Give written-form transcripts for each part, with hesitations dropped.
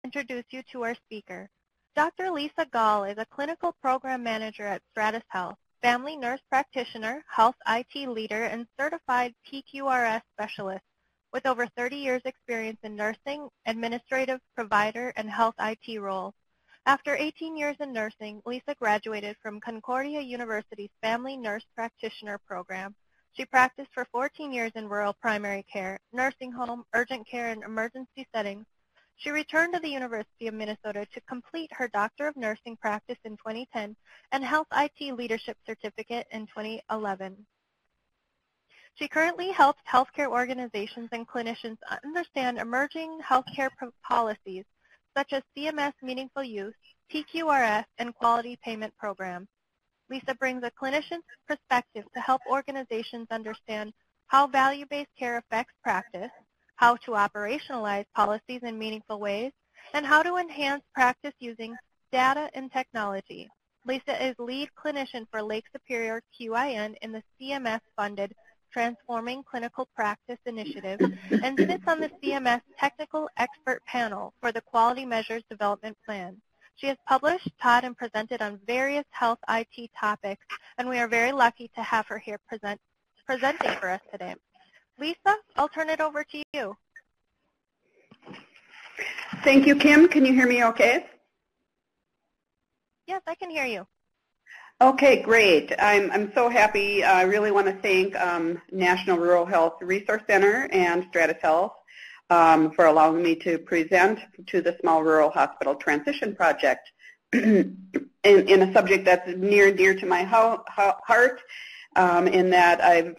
introduce you to our speaker. Dr. Lisa Gall is a clinical program manager at Stratis Health, family nurse practitioner, health IT leader, and certified PQRS specialist with over 30 years experience in nursing, administrative, provider, and health IT roles. After 18 years in nursing, Lisa graduated from Concordia University's Family Nurse Practitioner program. She practiced for 14 years in rural primary care, nursing home, urgent care, and emergency settings. She returned to the University of Minnesota to complete her Doctor of Nursing practice in 2010 and Health IT Leadership Certificate in 2011. She currently helps healthcare organizations and clinicians understand emerging healthcare policies such as CMS Meaningful Use, PQRS, and Quality Payment Programs. Lisa brings a clinician's perspective to help organizations understand how value-based care affects practice, how to operationalize policies in meaningful ways, and how to enhance practice using data and technology. Lisa is lead clinician for Lake Superior QIN in the CMS-funded Transforming Clinical Practice Initiative and sits on the CMS Technical Expert Panel for the Quality Measures Development Plan. She has published, taught, and presented on various health IT topics, and we are very lucky to have her here presenting for us today. Lisa, I'll turn it over to you. Thank you, Kim. Can you hear me okay? Yes, I can hear you. Okay, great. I'm so happy. I really want to thank National Rural Health Resource Center and Stratis Health for allowing me to present to the Small Rural Hospital Transition Project in a subject that's near and dear to my heart, in that I've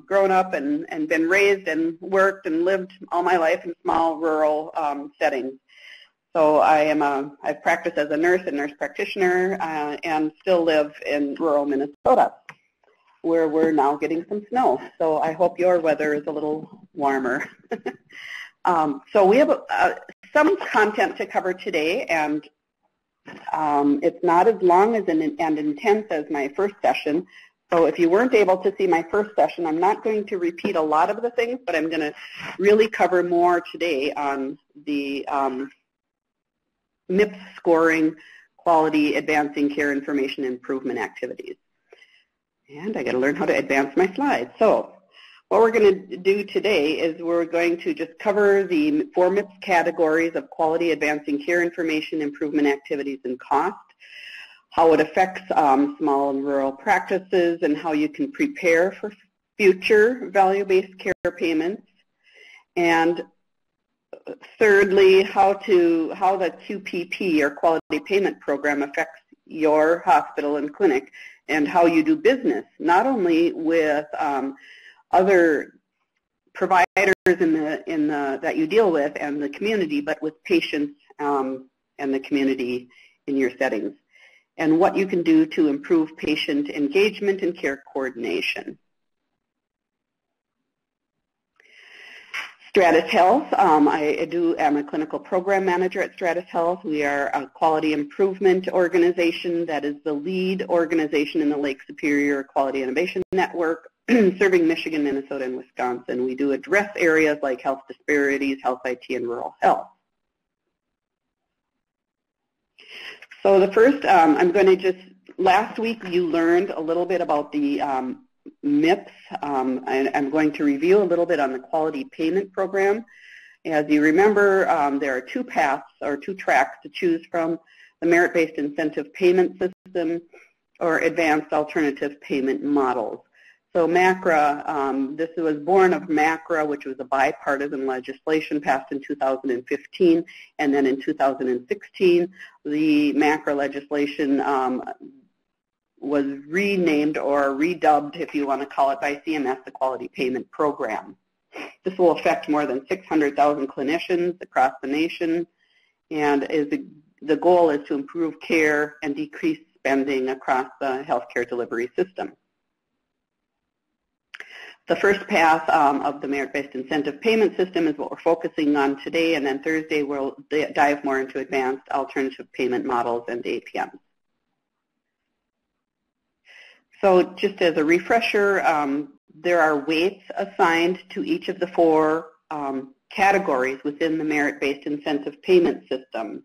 grown up and been raised and worked and lived all my life in small rural settings. So I've practiced as a nurse and nurse practitioner and still live in rural Minnesota, where we're now getting some snow. So I hope your weather is a little warmer. So we have some content to cover today, and it's not as long as and intense as my first session. So if you weren't able to see my first session, I'm not going to repeat a lot of the things, but I'm going to really cover more today on the MIPS Scoring, Quality Advancing Care Information Improvement Activities. And I got to learn how to advance my slides. So what we're going to do today is we're going to just cover the 4 MIPS categories of Quality Advancing Care Information Improvement Activities and cost, how it affects small and rural practices, and how you can prepare for future value-based care payments, and thirdly, how the QPP or Quality Payment Program affects your hospital and clinic, and how you do business, not only with other providers that you deal with and the community, but with patients and the community in your settings, and what you can do to improve patient engagement and care coordination. Stratis Health, I'm a clinical program manager at Stratis Health. We are a quality improvement organization that is the lead organization in the Lake Superior Quality Innovation Network, serving Michigan, Minnesota, and Wisconsin. We do address areas like health disparities, health IT, and rural health. So the first, last week you learned a little bit about the MIPS. I'm going to review a little bit on the Quality Payment Program. As you remember, there are 2 paths or 2 tracks to choose from: the Merit-Based Incentive Payment System or Advanced Alternative Payment Models. So MACRA, this was born of MACRA, which was a bipartisan legislation passed in 2015, and then in 2016, the MACRA legislation was renamed or redubbed, if you want to call it, by CMS, the Quality Payment Program. This will affect more than 600,000 clinicians across the nation, and the goal is to improve care and decrease spending across the healthcare delivery system. The first path of the Merit-Based Incentive Payment System is what we're focusing on today, and then Thursday we'll dive more into Advanced Alternative Payment Models and APMs. So just as a refresher, there are weights assigned to each of the 4 categories within the merit-based incentive payment system.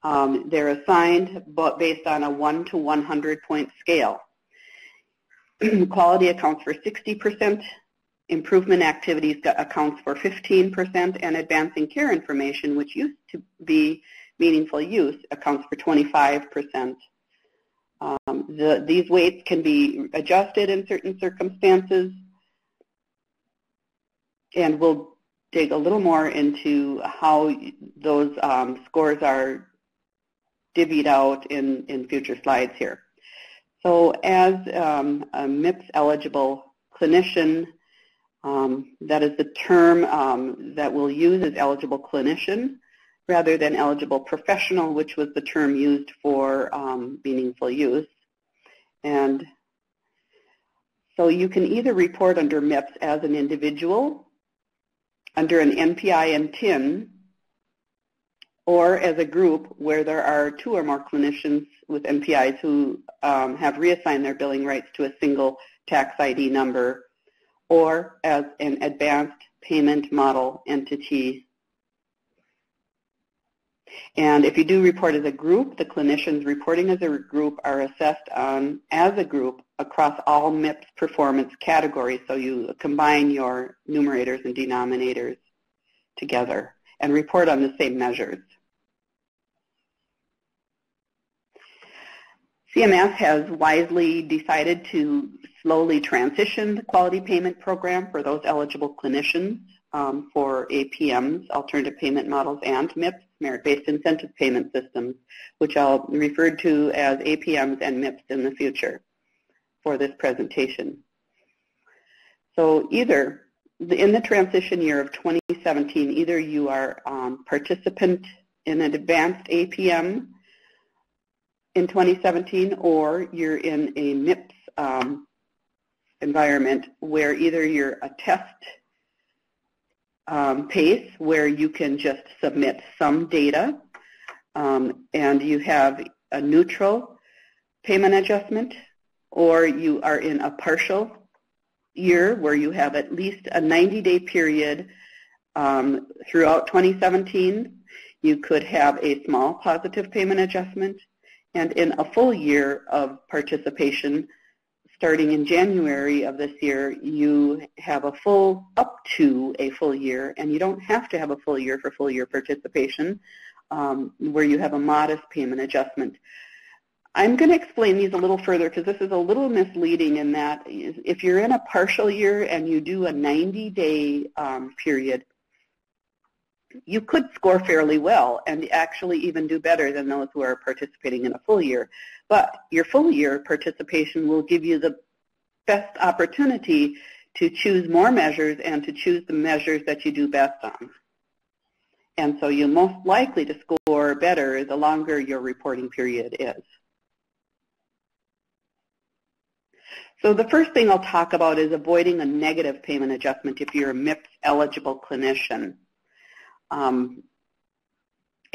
They're assigned based on a 1 to 100 point scale. Quality accounts for 60%, improvement activities accounts for 15%, and advancing care information, which used to be meaningful use, accounts for 25%. These weights can be adjusted in certain circumstances, and we'll dig a little more into how those scores are divvied out in future slides here. So as a MIPS eligible clinician, that is the term that we'll use as eligible clinician rather than eligible professional, which was the term used for meaningful use. And so you can either report under MIPS as an individual, under an NPI and TIN, or as a group where there are 2 or more clinicians with NPIs who have reassigned their billing rights to a single tax ID number, or as an advanced payment model entity. And if you do report as a group, the clinicians reporting as a group are assessed on as a group across all MIPS performance categories. So you combine your numerators and denominators together and report on the same measures. CMS has wisely decided to slowly transition the quality payment program for those eligible clinicians for APMs, alternative payment models, and MIPS, merit-based incentive payment systems, which I'll refer to as APMs and MIPS in the future for this presentation. So either in the transition year of 2017, either you are participant in an advanced APM in 2017, or you're in a MIPS environment where either you're a test pace where you can just submit some data and you have a neutral payment adjustment, or you are in a partial year where you have at least a 90-day period throughout 2017. You could have a small positive payment adjustment, and in a full year of participation, starting in January of this year, you have a full, up to a full year, and you don't have to have a full year for full year participation, where you have a modest payment adjustment. I'm going to explain these a little further because this is a little misleading in that if you're in a partial year and you do a 90-day period, you could score fairly well and actually even do better than those who are participating in a full year. But your full year participation will give you the best opportunity to choose more measures and to choose the measures that you do best on. And so you're most likely to score better the longer your reporting period is. So the first thing I'll talk about is avoiding a negative payment adjustment if you're a MIPS eligible clinician.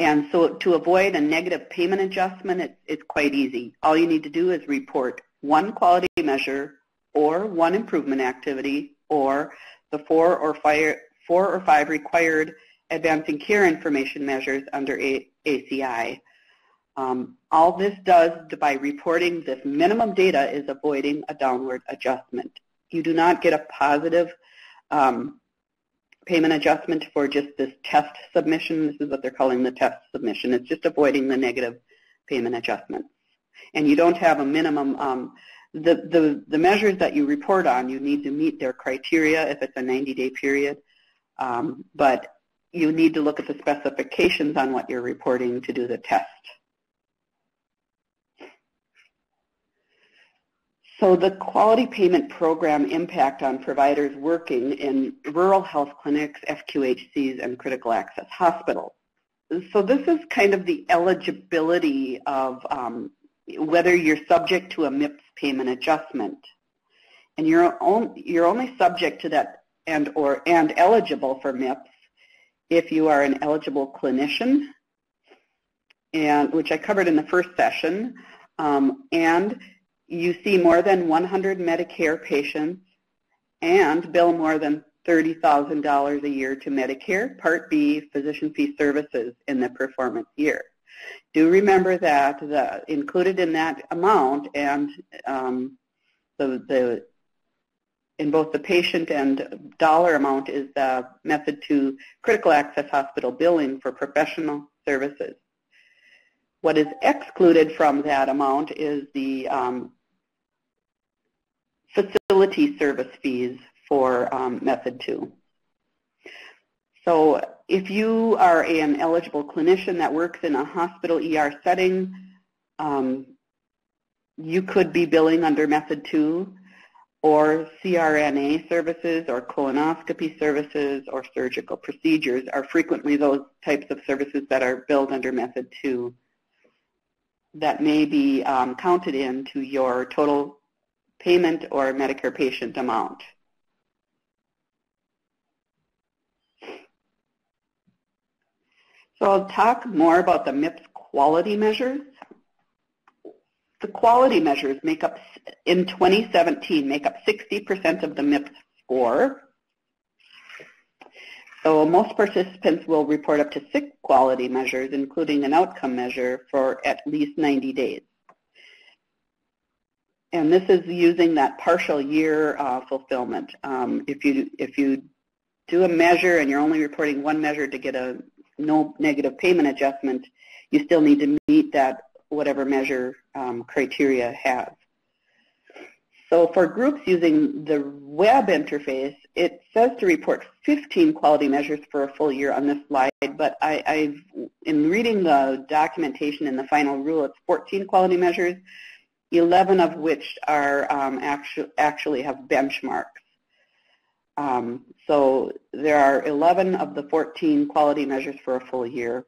And so to avoid a negative payment adjustment, it's quite easy. All you need to do is report one quality measure or one improvement activity or the 4 or 5 required advancing care information measures under ACI. All this does by reporting this minimum data is avoiding a downward adjustment. You do not get a positive payment adjustment for just this test submission. This is what they're calling the test submission. It's just avoiding the negative payment adjustment. And you don't have a minimum. The measures that you report on, you need to meet their criteria if it's a 90-day period. But you need to look at the specifications on what you're reporting to do the test. So the quality payment program impact on providers working in rural health clinics, FQHCs, and critical access hospitals. So this is kind of the eligibility of whether you're subject to a MIPS payment adjustment. And you're only subject to that and eligible for MIPS if you are an eligible clinician, and which I covered in the first session, and you see more than 100 Medicare patients and bill more than $30,000 a year to Medicare Part B physician fee services in the performance year. Do remember that included in that amount and in both the patient and dollar amount is the method to critical access hospital billing for professional services. What is excluded from that amount is the facility service fees for method 2. So if you are an eligible clinician that works in a hospital ER setting, you could be billing under method 2, or CRNA services or colonoscopy services or surgical procedures are frequently those types of services that are billed under method 2 that may be counted into your total payment or Medicare patient amount. So I'll talk more about the MIPS quality measures. The quality measures in 2017 make up 60% of the MIPS score. So most participants will report up to 6 quality measures, including an outcome measure, for at least 90 days. And this is using that partial year fulfillment. If you do a measure and you're only reporting one measure to get a no negative payment adjustment, you still need to meet that whatever measure criteria has. So for groups using the web interface, it says to report 15 quality measures for a full year on this slide, but in reading the documentation in the final rule, it's 14 quality measures, 11 of which are actually have benchmarks. So there are 11 of the 14 quality measures for a full year.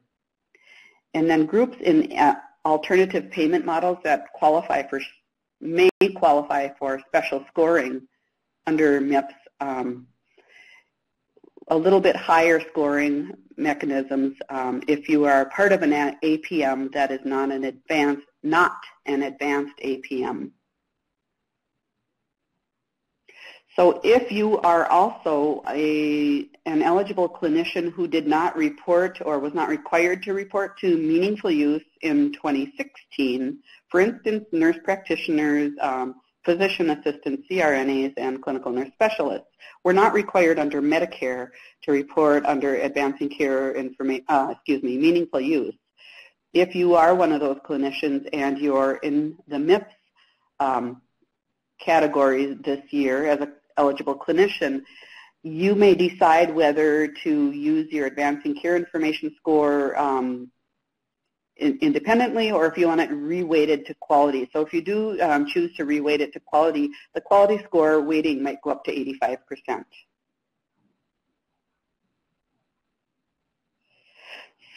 And then groups in alternative payment models that may qualify for special scoring under MIPS, a little bit higher scoring mechanisms if you are part of an APM that is not an advanced APM. So if you are also an eligible clinician who did not report or was not required to report to meaningful use in 2016, for instance, nurse practitioners, physician assistants, CRNAs, and clinical nurse specialists, were not required under Medicare to report under advancing care meaningful use. If you are one of those clinicians and you're in the MIPS category this year as an eligible clinician, you may decide whether to use your advancing care information score independently or if you want it reweighted to quality. So if you do choose to reweight it to quality, the quality score weighting might go up to 85%.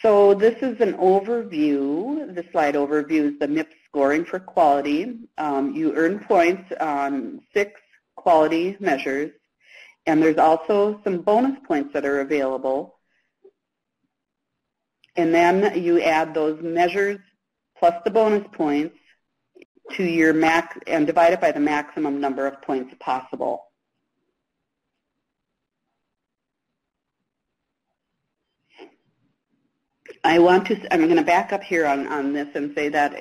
So this is an overview. The slide overviews the MIPS scoring for quality. You earn points on 6 quality measures, and there's also some bonus points that are available. And then you add those measures plus the bonus points to your max and divide it by the maximum number of points possible. I'm going to back up here on this and say that,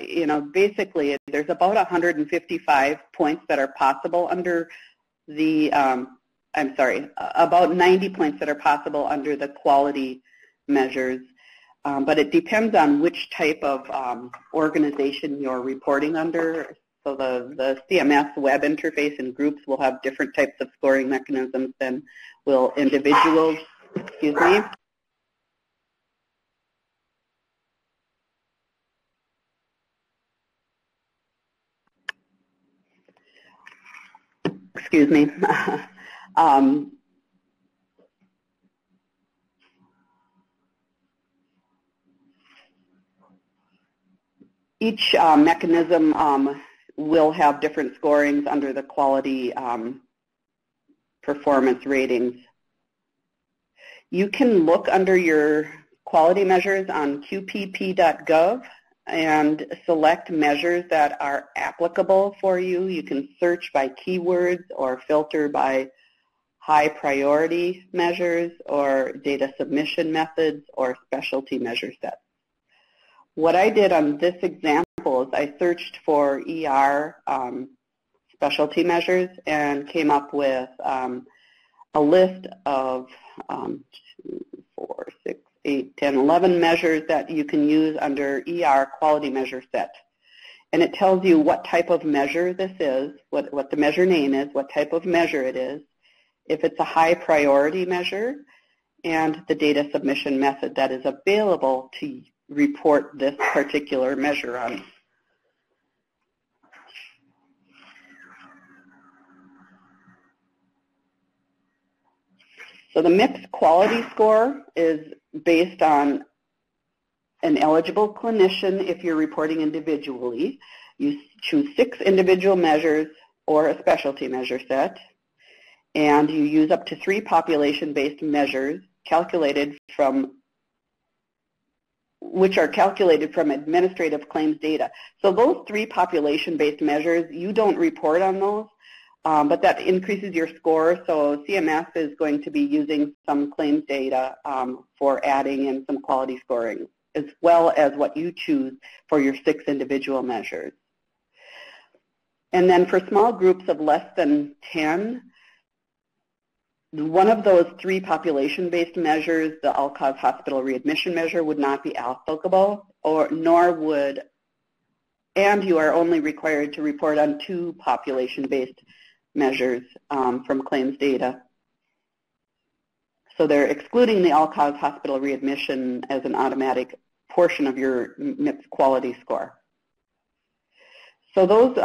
basically there's about 155 points that are possible under the, about 90 points that are possible under the quality measures. But it depends on which type of organization you're reporting under. So the CMS web interface and groups will have different types of scoring mechanisms than will individuals. Excuse me. Excuse me. Each mechanism will have different scorings under the quality performance ratings. You can look under your quality measures on QPP.GOV and select measures that are applicable for you. You can search by keywords or filter by high priority measures or data submission methods or specialty measure sets. What I did on this example is I searched for ER specialty measures and came up with a list of 4, 6, 8, 10, 11 measures that you can use under ER quality measure set. And it tells you what type of measure this is, what the measure name is, what type of measure it is, if it's a high priority measure, and the data submission method that is available to report this particular measure on. So the MIPS quality score is based on an eligible clinician if you're reporting individually. You choose 6 individual measures or a specialty measure set, and you use up to 3 population-based measures which are calculated from administrative claims data. So those 3 population-based measures, you don't report on those, but that increases your score. So CMS is going to be using some claims data for adding in some quality scoring, as well as what you choose for your 6 individual measures. And then for small groups of less than 10, one of those 3 population-based measures, the all-cause hospital readmission measure, would not be applicable, and you are only required to report on 2 population-based measures from claims data. So they're excluding the all-cause hospital readmission as an automatic portion of your MIPS quality score. So those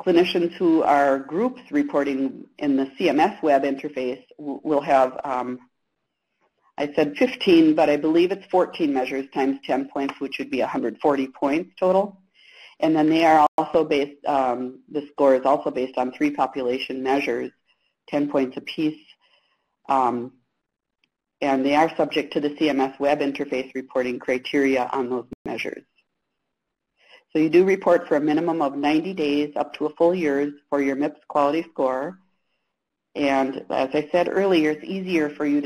clinicians who are groups reporting in the CMS web interface will have, I said 15, but I believe it's 14 measures times 10 points, which would be 140 points total. And then they are also based, the score is also based on 3 population measures, 10 points apiece. And they are subject to the CMS web interface reporting criteria on those measures. So you do report for a minimum of 90 days up to a full year for your MIPS quality score. And as I said earlier, it's easier for you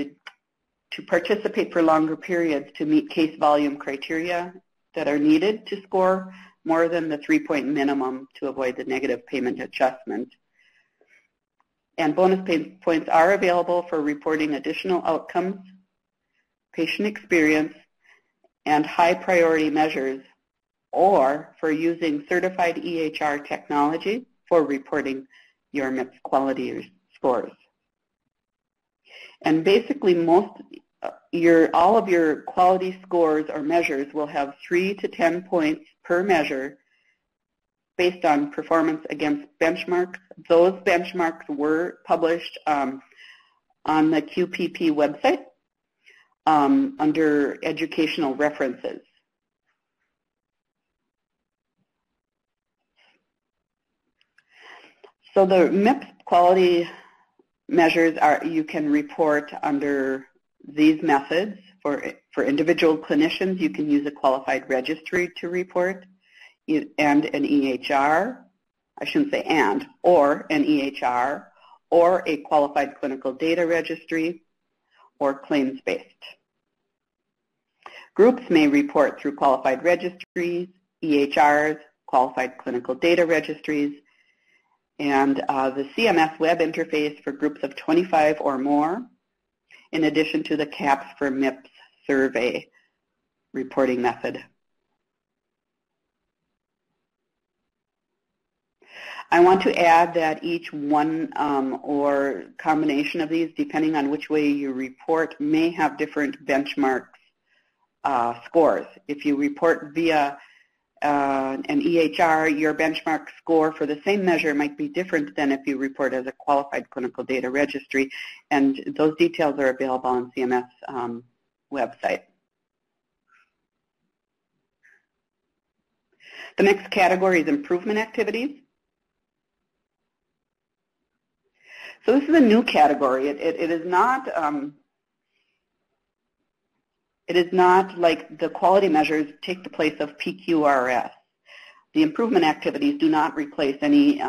to participate for longer periods to meet case volume criteria that are needed to score more than the 3-point minimum to avoid the negative payment adjustment. And bonus points are available for reporting additional outcomes, patient experience, and high priority measures, or for using certified EHR technology for reporting your MIPS quality scores. And basically all of your quality scores or measures will have 3 to 10 points per measure based on performance against benchmarks. Those benchmarks were published on the QPP website under educational references. So the MIPS quality measures you can report under these methods. For individual clinicians, you can use a qualified registry to report, and an EHR, I shouldn't say and, or an EHR, or a qualified clinical data registry, or claims-based. Groups may report through qualified registries, EHRs, qualified clinical data registries, and the CMS web interface for groups of 25 or more, in addition to the CAHPS for MIPS survey reporting method. I want to add that each one or combination of these, depending on which way you report, may have different benchmarks scores. If you report via an EHR, your benchmark score for the same measure might be different than if you report as a qualified clinical data registry, and those details are available on CMS website. The next category is improvement activities. So this is a new category. It is not like the quality measures take the place of PQRS. The improvement activities do not replace any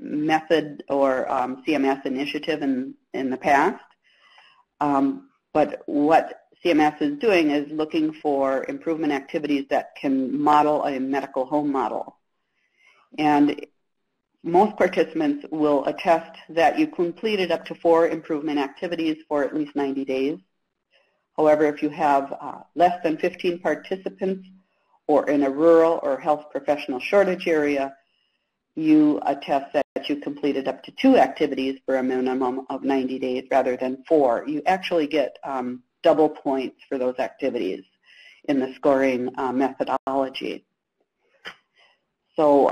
method or CMS initiative in the past. But what CMS is doing is looking for improvement activities that can model a medical home model. And most participants will attest that you completed up to 4 improvement activities for at least 90 days. However, if you have less than 15 participants or in a rural or health professional shortage area, you attest that you completed up to 2 activities for a minimum of 90 days rather than 4. You actually get double points for those activities in the scoring methodology. So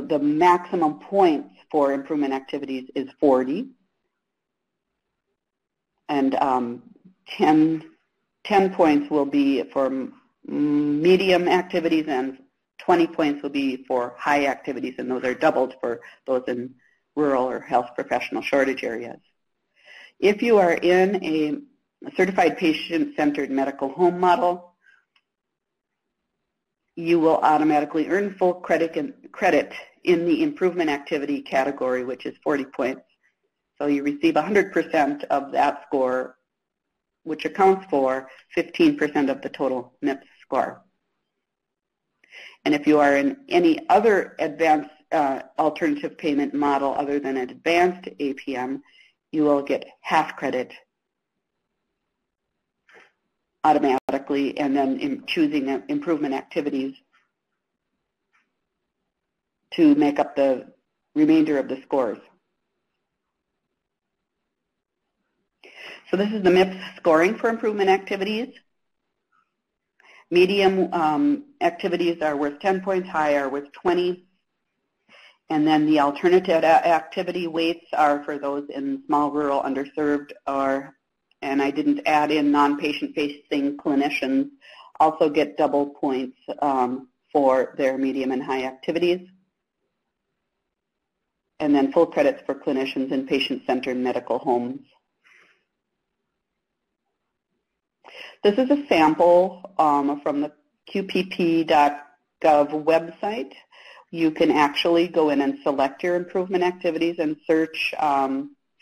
the maximum points for improvement activities is 40, and 10 points will be for medium activities and 20 points will be for high activities, and those are doubled for those in rural or health professional shortage areas. If you are in a certified patient-centered medical home model, you will automatically earn full credit in the improvement activity category, which is 40 points. So you receive 100% of that score, which accounts for 15% of the total MIPS score. And if you are in any other advanced alternative payment model other than an advanced APM, you will get half credit automatically, and then in choosing improvement activities to make up the remainder of the scores. So this is the MIPS scoring for improvement activities. Medium activities are worth 10 points, high are worth 20. And then the alternative activity weights are for those in small, rural, underserved, and I didn't add in non-patient-facing clinicians, also get double points for their medium and high activities. And then full credits for clinicians in patient-centered medical homes. This is a sample from the QPP.GOV website. You can actually go in and select your improvement activities and search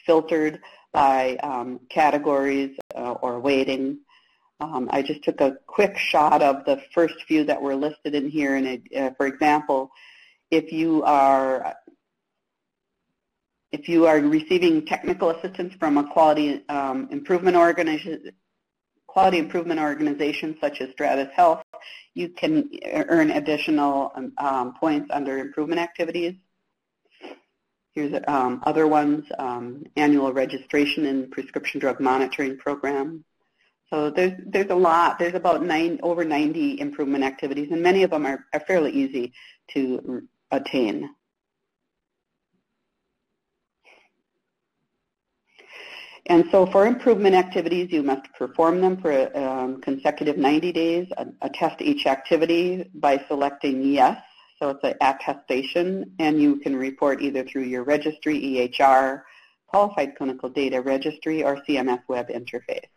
filtered by categories or weighting. I just took a quick shot of the first few that were listed in here. And for example, if you are receiving technical assistance from a quality improvement organization such as Stratis Health, you can earn additional points under improvement activities. Here's other ones, annual registration and prescription drug monitoring program. So there's a lot. There's about over 90 improvement activities, and many of them are fairly easy to attain. And so for improvement activities, you must perform them for consecutive 90 days, attest each activity by selecting yes. So it's an attestation, and you can report either through your registry, EHR, Qualified Clinical Data Registry, or CMS web interface.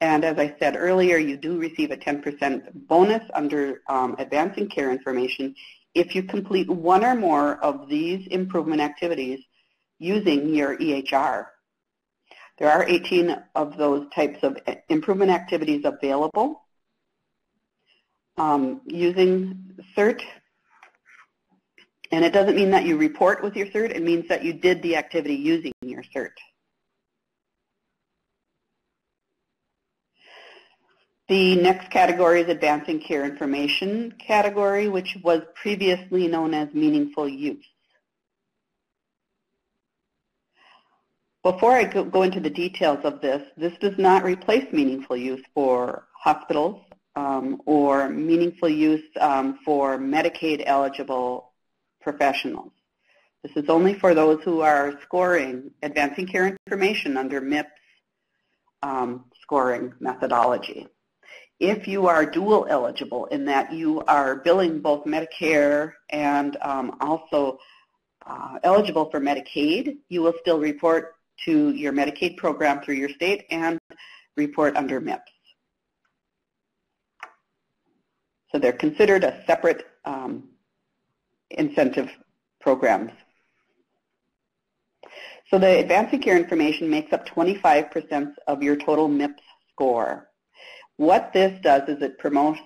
And as I said earlier, you do receive a 10% bonus under advancing care information if you complete one or more of these improvement activities using your EHR. There are 18 of those types of improvement activities available. Using CERT, and it doesn't mean that you report with your CERT, it means that you did the activity using your CERT. The next category is Advancing Care Information category, which was previously known as Meaningful Use. Before I go into the details of this does not replace meaningful use for hospitals or meaningful use for Medicaid-eligible professionals. This is only for those who are scoring advancing care information under MIPS scoring methodology. If you are dual eligible in that you are billing both Medicare and also eligible for Medicaid, you will still report to your Medicaid program through your state and report under MIPS. So they're considered a separate incentive programs. So the advancing care information makes up 25% of your total MIPS score. What this does is it promotes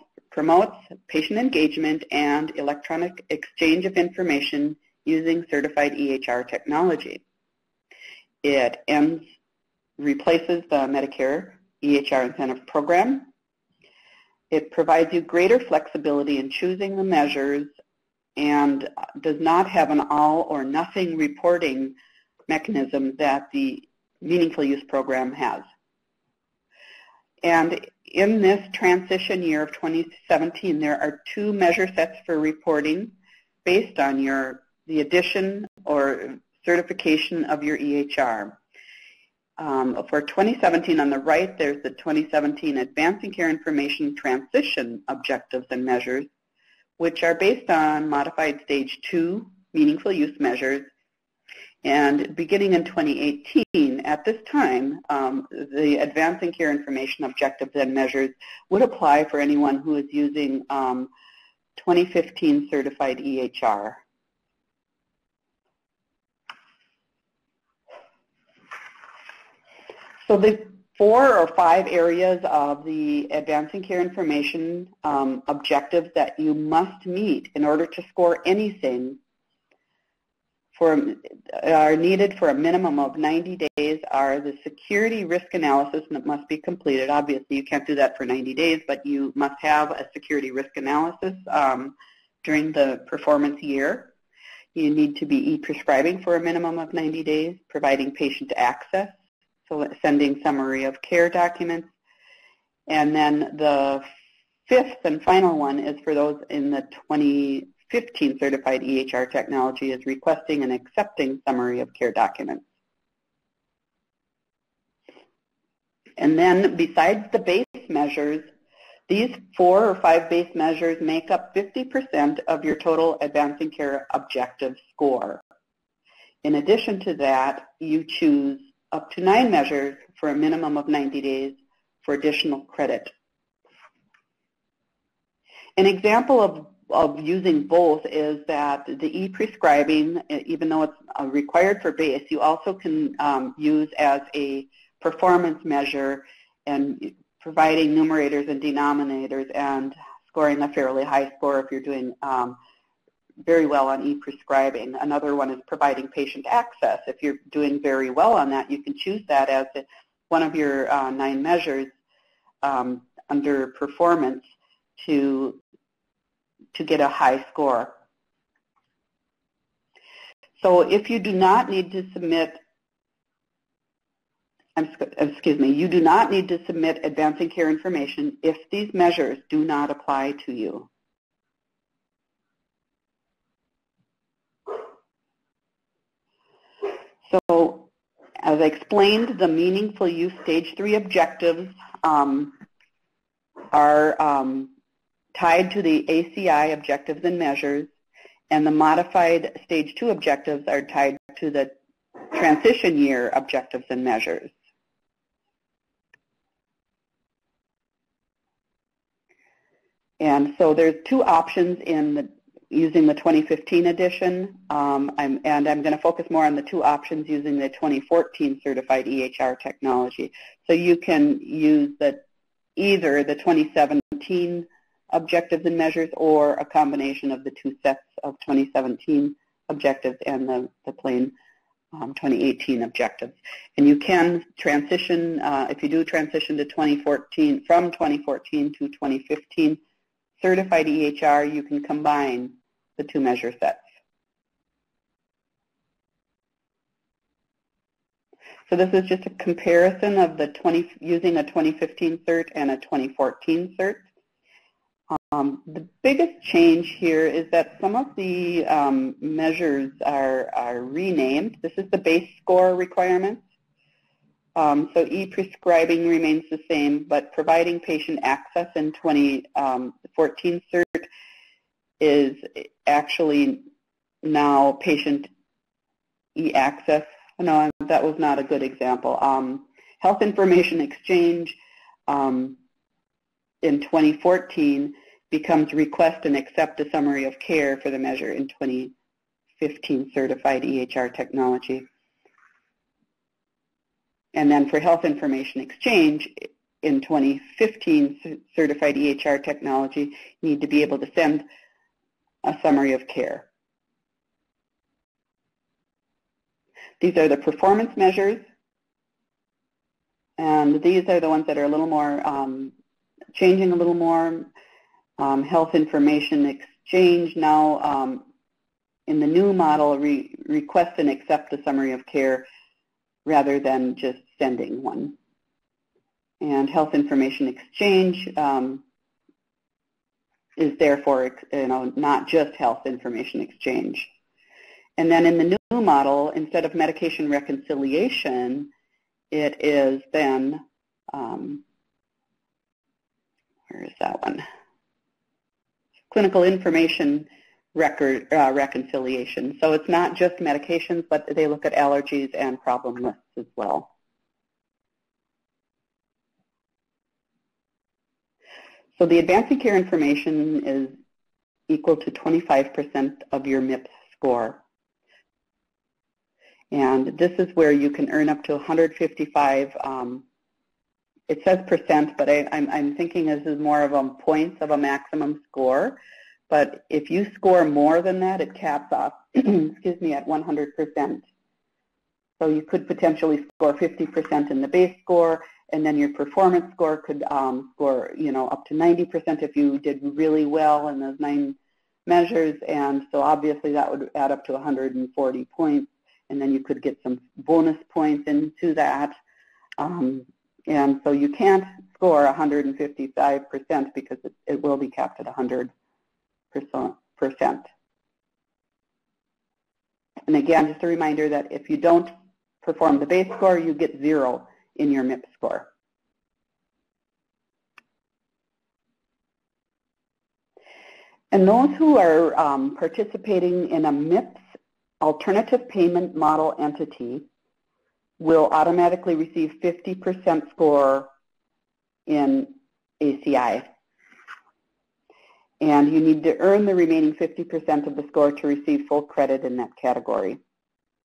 patient engagement and electronic exchange of information using certified EHR technology. It replaces the Medicare EHR incentive program. It provides you greater flexibility in choosing the measures and does not have an all or nothing reporting mechanism that the Meaningful Use program has. And in this transition year of 2017, there are 2 measure sets for reporting based on the addition or certification of your EHR. For 2017 on the right, there's the 2017 Advancing Care Information Transition Objectives and Measures, which are based on modified stage 2 meaningful use measures. And beginning in 2018, at this time, the Advancing Care Information Objectives and Measures would apply for anyone who is using 2015 certified EHR. So the 4 or 5 areas of the Advancing Care Information objectives that you must meet in order to score anything are needed for a minimum of 90 days are the security risk analysis that must be completed. Obviously, you can't do that for 90 days, but you must have a security risk analysis during the performance year. You need to be e-prescribing for a minimum of 90 days, providing patient access, so sending summary of care documents. And then the 5th and final one is for those in the 2015 certified EHR technology is requesting and accepting summary of care documents. And then besides the base measures, these 4 or 5 base measures make up 50% of your total Advancing Care Objective score. In addition to that, you choose up to 9 measures for a minimum of 90 days for additional credit. An example of using both is that the e-prescribing, even though it's required for base, you also can use as a performance measure and providing numerators and denominators and scoring a fairly high score if you're doing very well on e-prescribing. Another one is providing patient access. If you're doing very well on that, you can choose that as one of your 9 measures under performance to get a high score. So if you do not need to submit, you do not need to submit advancing care information if these measures do not apply to you. So as I explained, the meaningful use stage 3 objectives are tied to the ACI Objectives and Measures, and the modified stage 2 objectives are tied to the transition year objectives and measures. And so there's 2 options in using the 2015 edition, and I'm going to focus more on the 2 options using the 2014 certified EHR technology. So you can use either the 2017 objectives and measures or a combination of the 2 sets of 2017 objectives and the plain 2018 objectives. And you can transition, if you do transition to 2014, from 2014 to 2015 certified EHR, you can combine the 2 measure sets. So this is just a comparison of using a 2015 cert and a 2014 cert. The biggest change here is that some of the measures are renamed. This is the base score requirements. So e-prescribing remains the same, but providing patient access in 2014 cert is actually now patient e-access. No, that was not a good example. Health information exchange in 2014 becomes request and accept a summary of care for the measure in 2015 certified EHR technology. And then for health information exchange, in 2015 certified EHR technology, you need to be able to send a summary of care. These are the performance measures, and these are the ones that are a little more, changing a little more. Health information exchange now, in the new model, request and accept a summary of care rather than just sending one. And health information exchange is therefore, not just health information exchange. And then in the new model, instead of medication reconciliation, it is then, where is that one? Clinical information record reconciliation. So it's not just medications, but they look at allergies and problem lists as well. So the advancing care information is equal to 25% of your MIPS score. And this is where you can earn up to 155, it says percent, but I'm thinking this is more of a points of a maximum score. But if you score more than that, it caps off, excuse me, at 100%. So you could potentially score 50% in the base score, and then your performance score could score, up to 90% if you did really well in those 9 measures. And so obviously that would add up to 140 points, and then you could get some bonus points into that. And so you can't score 155% because it will be capped at 100%. And again, just a reminder that if you don't perform the base score, you get 0 in your MIPS score. And those who are participating in a MIPS alternative payment model entity will automatically receive 50% score in ACI. And you need to earn the remaining 50% of the score to receive full credit in that category.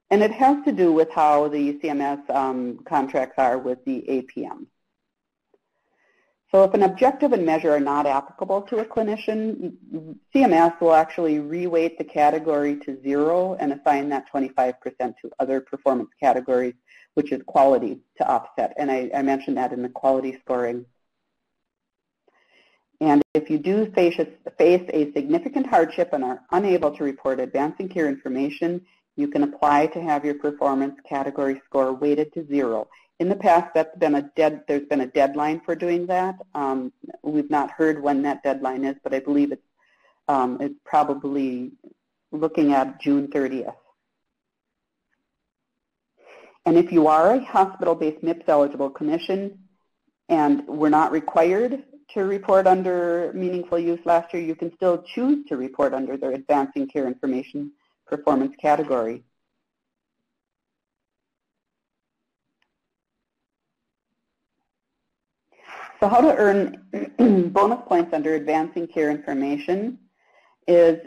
And it has to do with how the CMS contracts are with the APM. So if an objective and measure are not applicable to a clinician, CMS will actually reweight the category to 0 and assign that 25% to other performance categories, which is quality, to offset. And I mentioned that in the quality scoring. And if you do face a significant hardship and are unable to report advancing care information, you can apply to have your performance category score weighted to 0. In the past, there's been a deadline for doing that. We've not heard when that deadline is, but I believe it's probably looking at June 30th. And if you are a hospital-based MIPS eligible clinician and were not required to report under meaningful use last year, you can still choose to report under their advancing care information performance category. So how to earn bonus points under advancing care information is,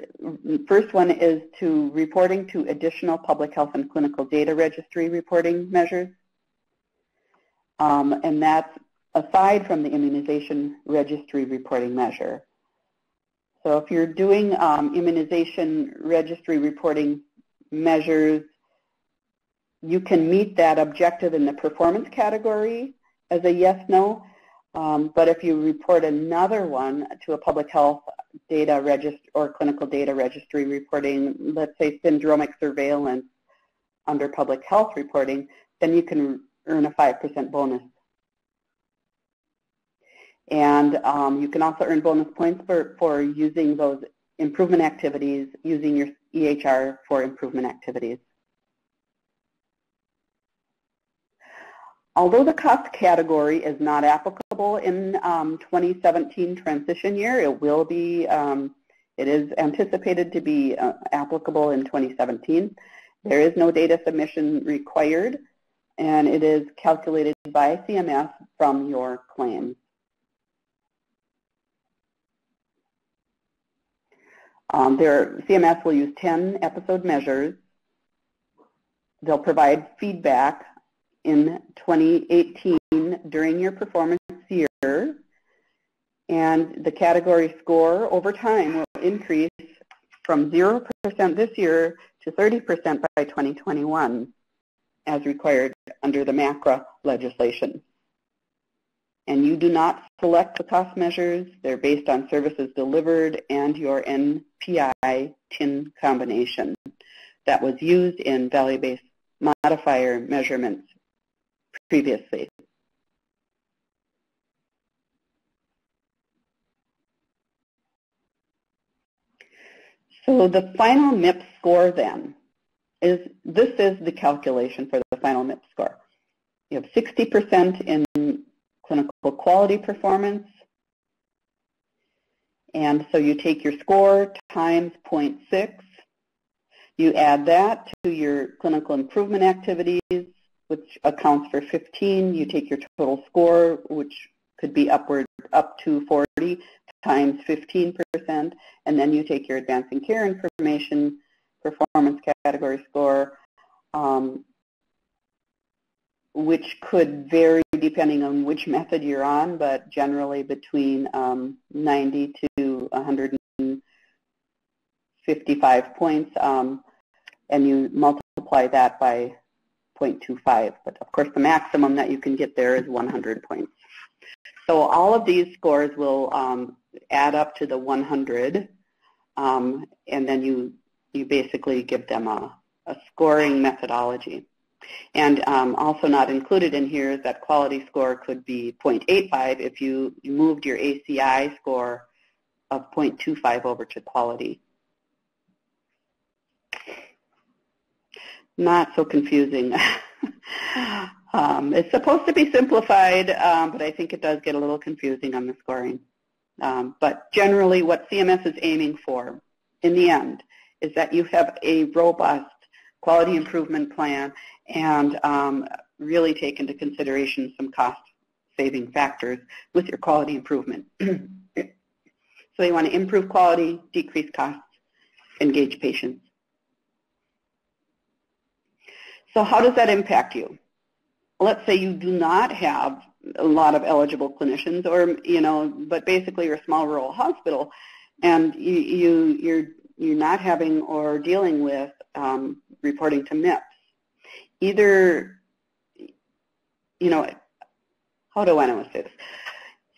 first one is to reporting to additional public health and clinical data registry reporting measures. And that's aside from the immunization registry reporting measure. So if you're doing immunization registry reporting measures, you can meet that objective in the performance category as a yes/no. But if you report another one to a public health data registry or clinical data registry reporting, let's say syndromic surveillance under public health reporting, then you can earn a 5% bonus. And you can also earn bonus points for using those improvement activities, using your EHR for improvement activities. Although the cost category is not applicable in 2017 transition year, it will be, it is anticipated to be applicable in 2017. There is no data submission required, and it is calculated by CMS from your claims. CMS will use 10 episode measures. They'll provide feedback in 2018 during your performance year, and the category score over time will increase from 0% this year to 30% by 2021, as required under the MACRA legislation. And you do not select the cost measures. They're based on services delivered and your NPI-TIN combination that was used in value-based modifier measurements previously. So the final MIPS score then is the calculation for the final MIPS score. You have 60% in clinical quality performance, and so you take your score times 0.6. You add that to your clinical improvement activities, which accounts for 15. You take your total score, which could be up to 40, times 15%, and then you take your advancing care information performance category score, which could vary depending on which method you're on, but generally between 90 to 155 points, and you multiply that by 0.25. But of course, the maximum that you can get there is 100 points. So all of these scores will add up to the 100, and then you basically give them a scoring methodology. And also not included in here is that quality score could be 0.85 if you moved your ACI score of 0.25 over to quality. Not so confusing. It's supposed to be simplified, but I think it does get a little confusing on the scoring. But generally what CMS is aiming for in the end is that you have a robust quality improvement plan and really take into consideration some cost-saving factors with your quality improvement. So you want to improve quality, decrease costs, engage patients. So how does that impact you? Let's say you do not have a lot of eligible clinicians, or but basically you're a small rural hospital, and you're not having or dealing with reporting to MIPS. Either, how do I want to say this?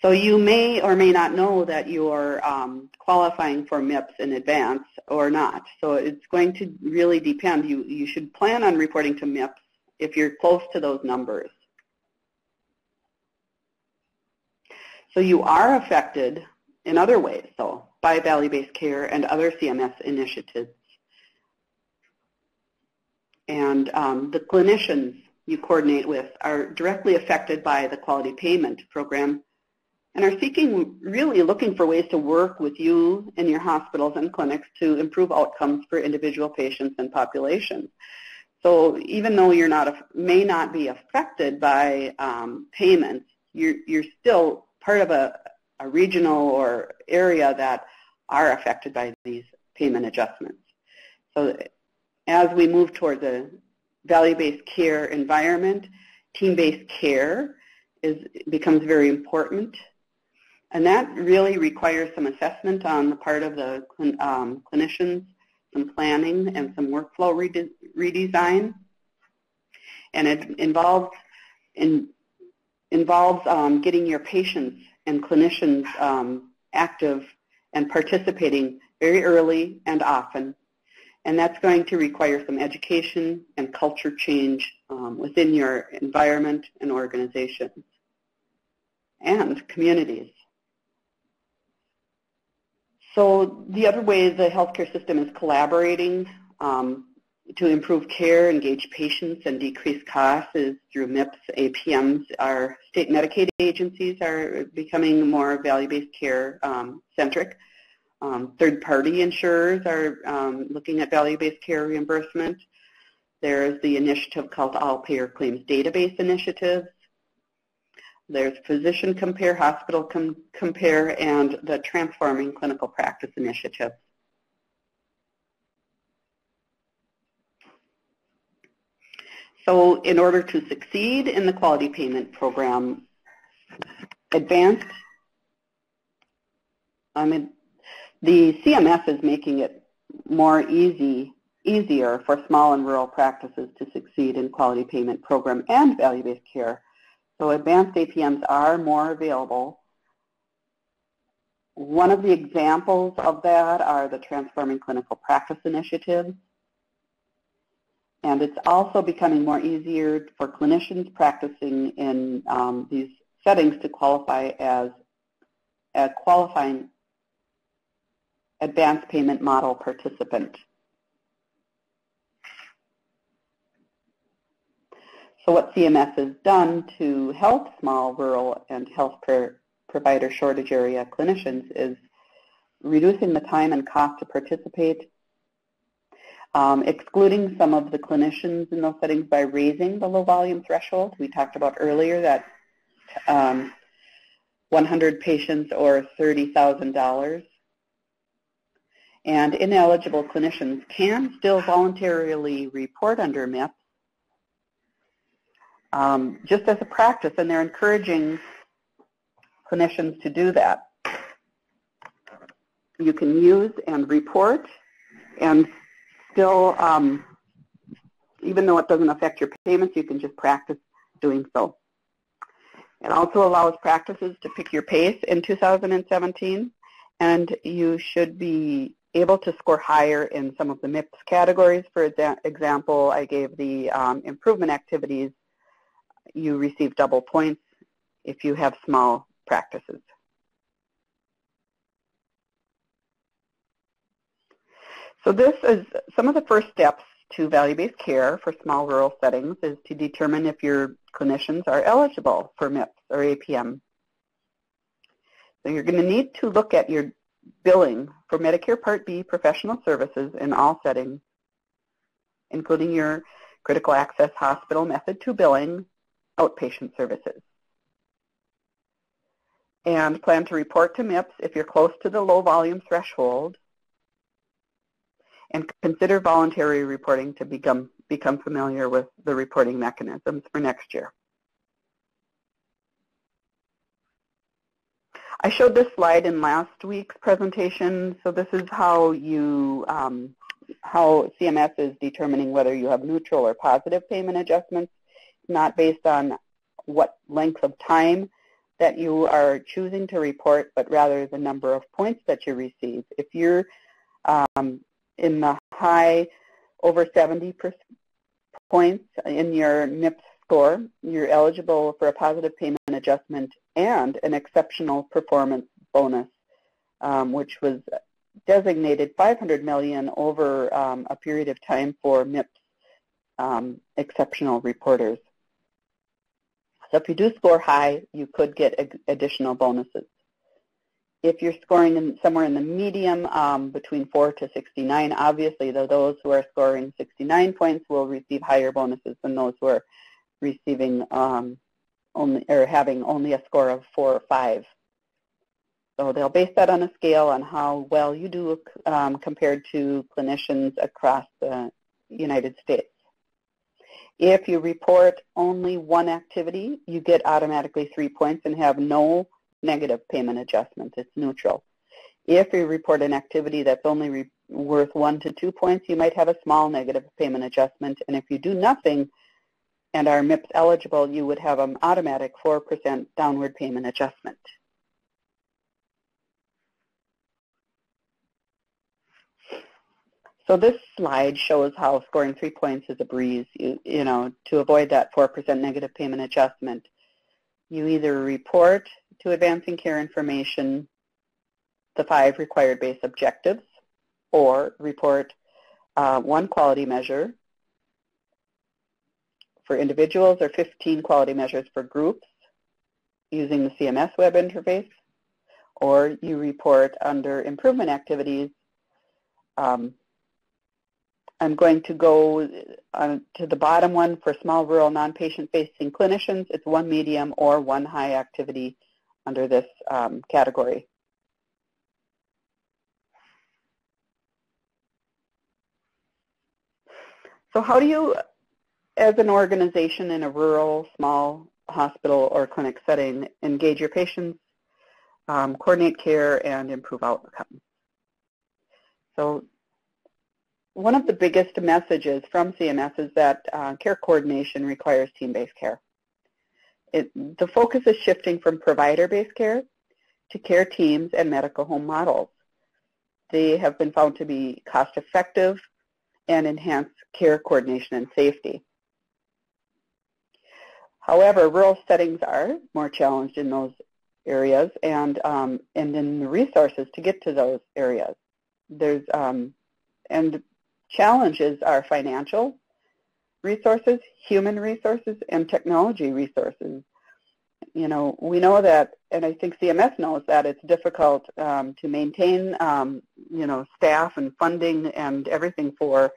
So you may or may not know that you are qualifying for MIPS in advance or not. So it's going to really depend. You should plan on reporting to MIPS if you're close to those numbers. So you are affected in other ways, though, by value-based care and other CMS initiatives. And the clinicians you coordinate with are directly affected by the quality payment program and are really looking for ways to work with you and your hospitals and clinics to improve outcomes for individual patients and populations. So even though may not be affected by payments, you're still part of a regional or area that are affected by these payment adjustments. So as we move towards a value-based care environment, team-based care becomes very important. And that really requires some assessment on the part of the clinicians, some planning and some workflow redesign. And it involves getting your patients and clinicians active and participating very early and often. And that's going to require some education and culture change within your environment and organizations and communities. So the other way the healthcare system is collaborating to improve care, engage patients, and decrease costs is through MIPS, APMs. Our state Medicaid agencies are becoming more value-based care centric. Third-party insurers are looking at value-based care reimbursement. There's the initiative called All Payer Claims Database Initiative. There's Physician Compare, Hospital Compare, and the Transforming Clinical Practice Initiative. So in order to succeed in the quality payment program, the CMS is making it easier for small and rural practices to succeed in quality payment program and value-based care. So advanced APMs are more available. One of the examples of that are the Transforming Clinical Practice initiatives. And it's also becoming more easier for clinicians practicing in these settings to qualify as a qualifying advanced payment model participant. So what CMS has done to help small, rural, and health provider shortage area clinicians is reducing the time and cost to participate, excluding some of the clinicians in those settings by raising the low volume threshold. We talked about earlier that 100 patients or $30,000. And ineligible clinicians can still voluntarily report under MIPS just as a practice, and they're encouraging clinicians to do that. You can use and report and still, even though it doesn't affect your payments, you can just practice doing so. It also allows practices to pick your pace in 2017, and you should be able to score higher in some of the MIPS categories. For example, I gave the improvement activities. You receive double points if you have small practices. So this is some of the first steps to value-based care for small rural settings is to determine if your clinicians are eligible for MIPS or APM. So you're going to need to look at your billing for Medicare Part B professional services in all settings, including your critical access hospital method 2 billing, outpatient services. And plan to report to MIPS if you're close to the low volume threshold, and consider voluntary reporting to become familiar with the reporting mechanisms for next year. I showed this slide in last week's presentation, so this is how how CMS is determining whether you have neutral or positive payment adjustments, not based on what length of time that you are choosing to report, but rather the number of points that you receive. If you're in the high, over 70 points in your MIPS score, you're eligible for a positive payment adjustment and an exceptional performance bonus, which was designated $500 million over a period of time for MIPS exceptional reporters. So if you do score high, you could get additional bonuses. If you're scoring somewhere in the medium, between 4 to 69, obviously those who are scoring 69 points will receive higher bonuses than those who are receiving having only a score of 4 or 5. So they'll base that on a scale on how well you do compared to clinicians across the United States. If you report only one activity, you get automatically 3 points and have no negative payment adjustment. It's neutral. If you report an activity that's only worth 1 to 2 points, you might have a small negative payment adjustment. And if you do nothing and are MIPS eligible, you would have an automatic 4% downward payment adjustment. So this slide shows how scoring 3 points is a breeze. You know, to avoid that 4% negative payment adjustment, you either report to Advancing Care Information the 5 required base objectives, or report 1 quality measure for individuals or 15 quality measures for groups using the CMS web interface, or you report under improvement activities. I'm going to go to the bottom one for small, rural, non-patient-facing clinicians. It's 1 medium or 1 high activity under this category. So how do you as an organization in a rural, small hospital or clinic setting, engage your patients, coordinate care, and improve outcomes. So one of the biggest messages from CMS is that care coordination requires team-based care. The focus is shifting from provider-based care to care teams and medical home models. They have been found to be cost-effective and enhance care coordination and safety. However, rural settings are more challenged in those areas and in the resources to get to those areas. And challenges are financial resources, human resources, and technology resources. You know, we know that, and I think CMS knows that it's difficult to maintain, you know, staff and funding and everything for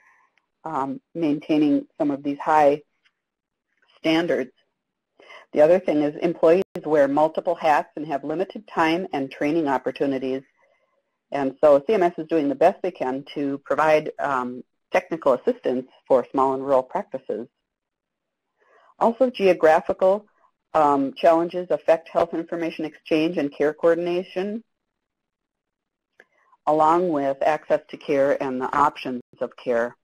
maintaining some of these high standards. The other thing is employees wear multiple hats and have limited time and training opportunities. And so CMS is doing the best they can to provide technical assistance for small and rural practices. Also, geographical challenges affect health information exchange and care coordination, along with access to care and the options of care.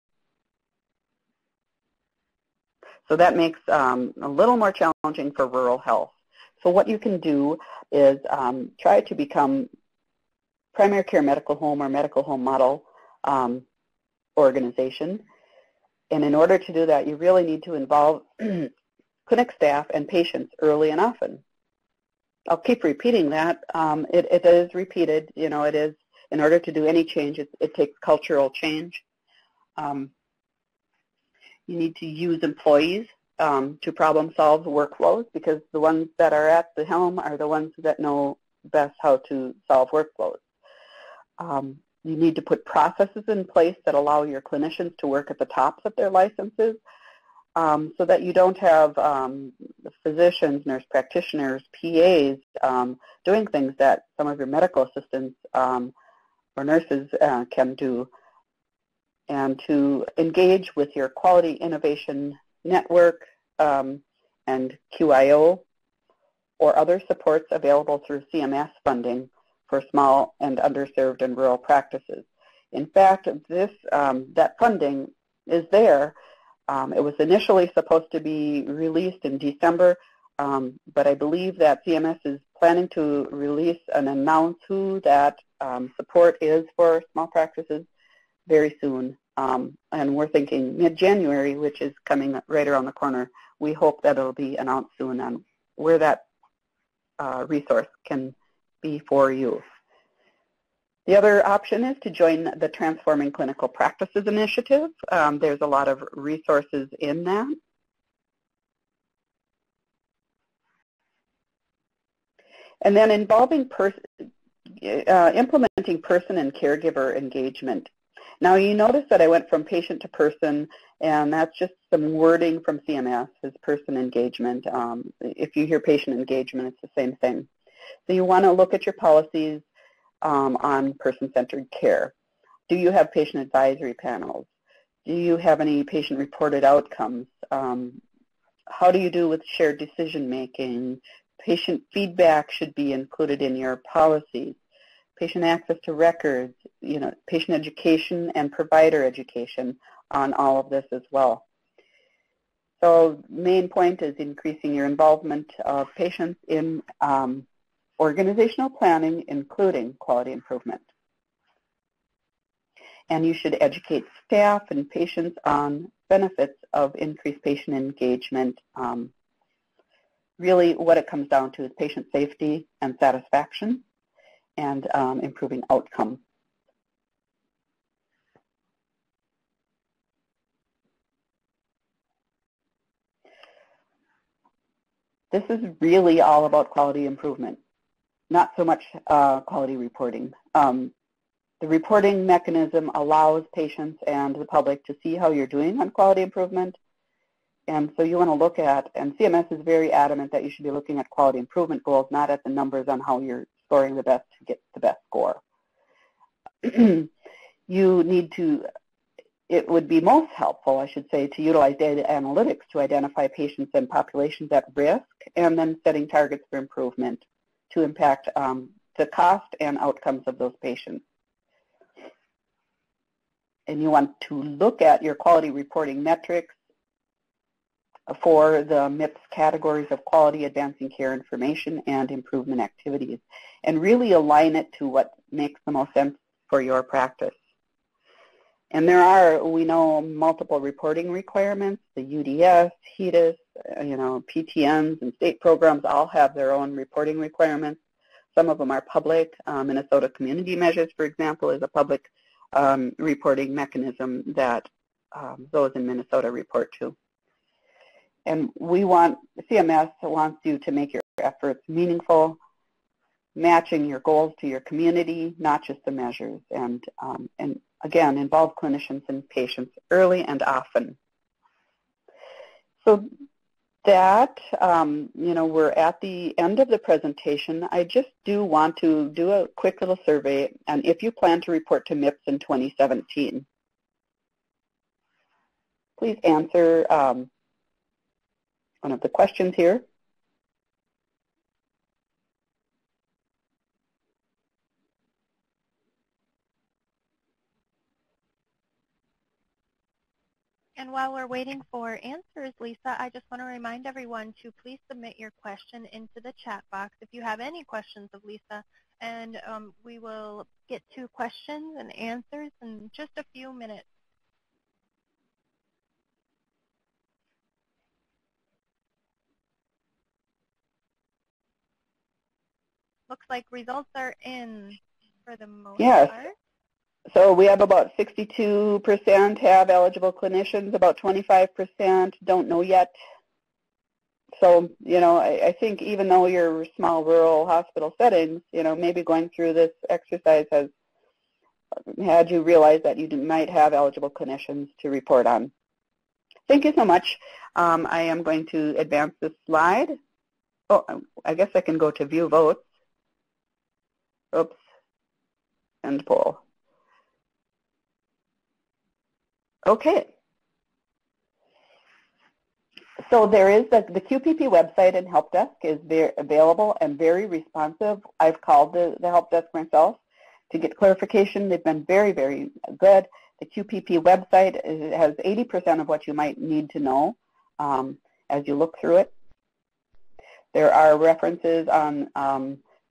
So that makes a little more challenging for rural health. So what you can do is try to become primary care medical home or medical home model organization. And in order to do that, you really need to involve clinic staff and patients early and often. I'll keep repeating that. It is repeated. You know, it is, in order to do any change, it takes cultural change. You need to use employees to problem solve workflows, because the ones that are at the helm are the ones that know best how to solve workflows. You need to put processes in place that allow your clinicians to work at the tops of their licenses, so that you don't have physicians, nurse practitioners, PAs doing things that some of your medical assistants or nurses can do, and to engage with your quality innovation network and QIO or other supports available through CMS funding for small and underserved and rural practices. In fact, that funding is there. It was initially supposed to be released in December, but I believe that CMS is planning to release and announce who that support is for small practices very soon. And we're thinking mid-January, which is coming right around the corner. We hope that it'll be announced soon on where that resource can be for you. The other option is to join the Transforming Clinical Practices initiative. There's a lot of resources in that. And then involving implementing person and caregiver engagement. Now, you notice that I went from patient to person, and that's just some wording from CMS, as person engagement. If you hear patient engagement, it's the same thing. So you want to look at your policies on person-centered care. Do you have patient advisory panels? Do you have any patient-reported outcomes? How do you do with shared decision-making? Patient feedback should be included in your policies. Patient access to records, you know, patient education and provider education on all of this as well. So main point is increasing your involvement of patients in organizational planning, including quality improvement. And you should educate staff and patients on benefits of increased patient engagement. Really what it comes down to is patient safety and satisfaction, and improving outcomes. This is really all about quality improvement, not so much quality reporting. The reporting mechanism allows patients and the public to see how you're doing on quality improvement. And so you want to look at, and CMS is very adamant that you should be looking at quality improvement goals, not at the numbers on how you're scoring the best to get the best score. You need to it would be most helpful, I should say, to utilize data analytics to identify patients and populations at risk, and then setting targets for improvement to impact the cost and outcomes of those patients. And you want to look at your quality reporting metrics for the MIPS categories of quality, advancing care information, and improvement activities, and really align it to what makes the most sense for your practice. And there are, we know, multiple reporting requirements. The UDS, HEDIS, PTNs and state programs all have their own reporting requirements. Some of them are public. Minnesota Community Measures, for example, is a public reporting mechanism that those in Minnesota report to. And CMS wants you to make your efforts meaningful, matching your goals to your community, not just the measures, and again, involve clinicians and patients early and often. So that, we're at the end of the presentation. I just do want to do a quick little survey, and if you plan to report to MIPS in 2017, please answer one of the questions here. And while we're waiting for answers, Lisa, I just want to remind everyone to please submit your question into the chat box if you have any questions of Lisa, and we will get to questions and answers in just a few minutes. Looks like results are in for the most part. So we have about 62% have eligible clinicians, about 25% don't know yet. So, I think even though you're small rural hospital settings, maybe going through this exercise has had you realize that you might have eligible clinicians to report on. Thank you so much. I am going to advance this slide. Oh, I guess I can go to view votes. Oops, end poll. Okay. So there is the QPP website and help desk is available and very responsive. I've called the help desk myself to get clarification. They've been very, very good. The QPP website has 80% of what you might need to know as you look through it. There are references on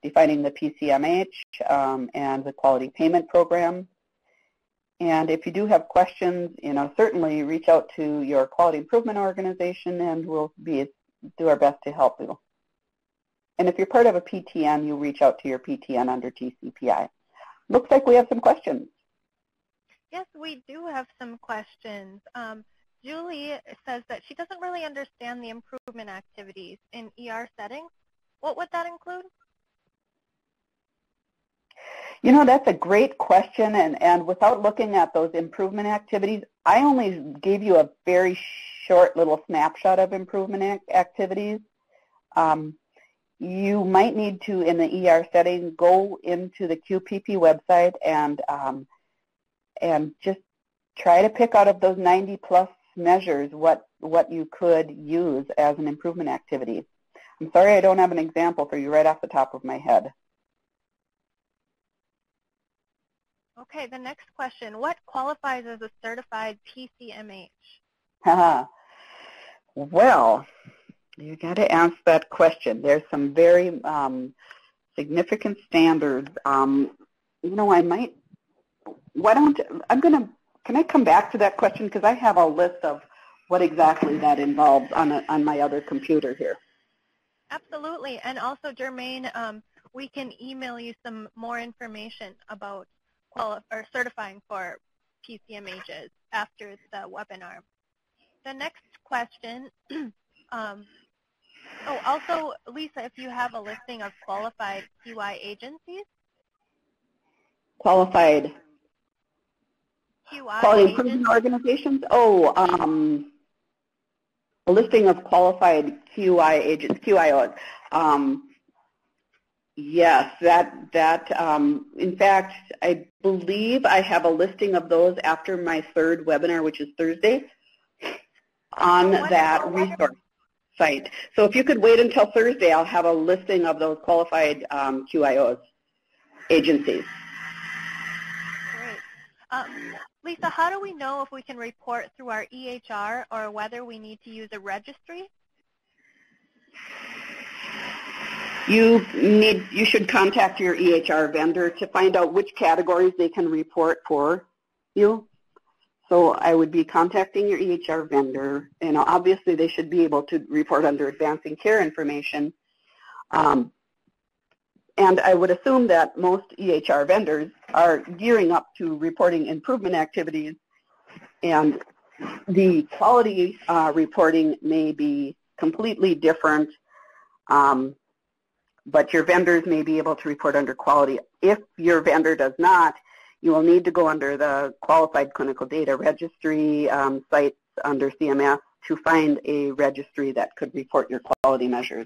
defining the PCMH and the quality payment program. And if you do have questions, certainly reach out to your quality improvement organization and we'll do our best to help you. And if you're part of a PTN, you reach out to your PTN under TCPI. Looks like we have some questions. Yes, we do have some questions. Julie says that she doesn't really understand the improvement activities in ER settings. What would that include? That's a great question, and without looking at those improvement activities, I only gave you a very short little snapshot of improvement activities. You might need to, in the ER setting, go into the QPP website and just try to pick out of those 90-plus measures what you could use as an improvement activity. I'm sorry I don't have an example for you right off the top of my head. Okay, the next question. What qualifies as a certified PCMH? Well, you got to ask that question. There's some very significant standards. Can I come back to that question? Because I have a list of what exactly that involves on my other computer here. Absolutely, and also, Jermaine, we can email you some more information about certifying for PCMHs after the webinar. The next question, also, Lisa, if you have a listing of qualified QI agencies? Qualified QI quality improvement organizations? A listing of qualified QI agents, QIOs. Yes, in fact, I believe I have a listing of those after my third webinar, which is Thursday, on that resource site. So if you could wait until Thursday, I'll have a listing of those qualified QIOs, agencies. Great. Lisa, how do we know if we can report through our EHR or whether we need to use a registry? You should contact your EHR vendor to find out which categories they can report for you. So I would be contacting your EHR vendor, and obviously they should be able to report under advancing care information. And I would assume that most EHR vendors are gearing up to reporting improvement activities, and the quality reporting may be completely different. But your vendors may be able to report under quality. If your vendor does not, you will need to go under the Qualified Clinical Data Registry sites under CMS to find a registry that could report your quality measures.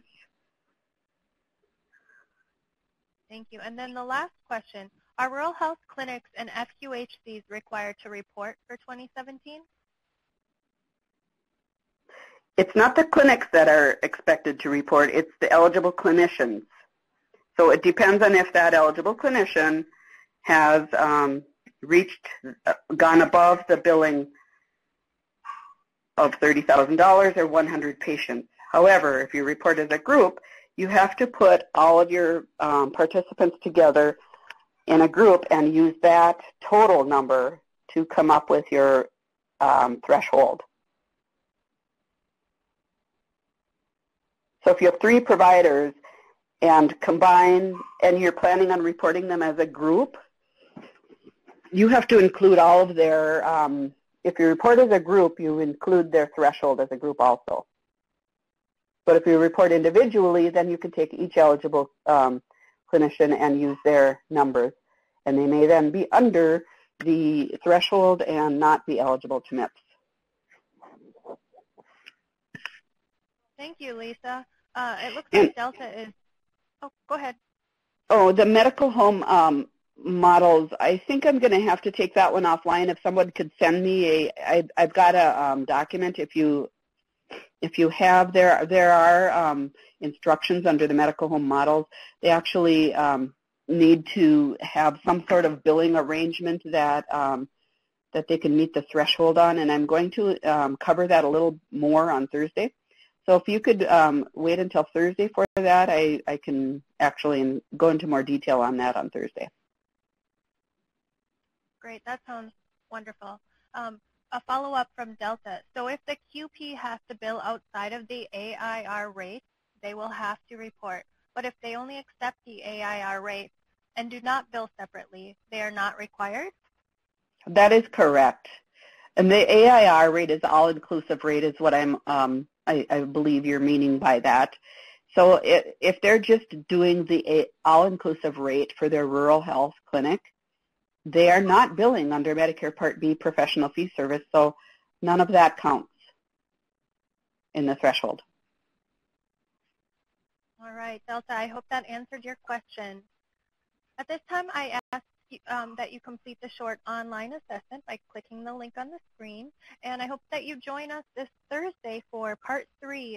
Thank you. And then the last question, are rural health clinics and FQHCs required to report for 2017? It's not the clinics that are expected to report, it's the eligible clinicians. So it depends on if that eligible clinician has gone above the billing of $30,000 or 100 patients. However, if you report as a group, you have to put all of your participants together in a group and use that total number to come up with your threshold. So if you have 3 providers and combine, and you're planning on reporting them as a group, you have to include all of their, if you report as a group, you include their threshold as a group also. But if you report individually, then you can take each eligible clinician and use their numbers. And they may then be under the threshold and not be eligible to MIPS. Thank you, Lisa. It looks like Delta is, oh, go ahead. Oh, the medical home models, I think I'm going to have to take that one offline. If someone could send me I've got a document. If you have, there are instructions under the medical home models. They actually need to have some sort of billing arrangement that that they can meet the threshold on, and I'm going to cover that a little more on Thursday. So if you could wait until Thursday for that, I can actually go into more detail on that on Thursday. Great, that sounds wonderful. A follow-up from Delta. So if the QP has to bill outside of the AIR rate, they will have to report. But if they only accept the AIR rate and do not bill separately, they are not required? That is correct. And the AIR rate is all-inclusive rate is what I believe you're meaning by that. So if they're just doing the all-inclusive rate for their rural health clinic, they are not billing under Medicare Part B professional fee service, so none of that counts in the threshold. All right, Delta, I hope that answered your question. At this time, I ask that you complete the short online assessment by clicking the link on the screen, and I hope that you join us this Thursday for Part 3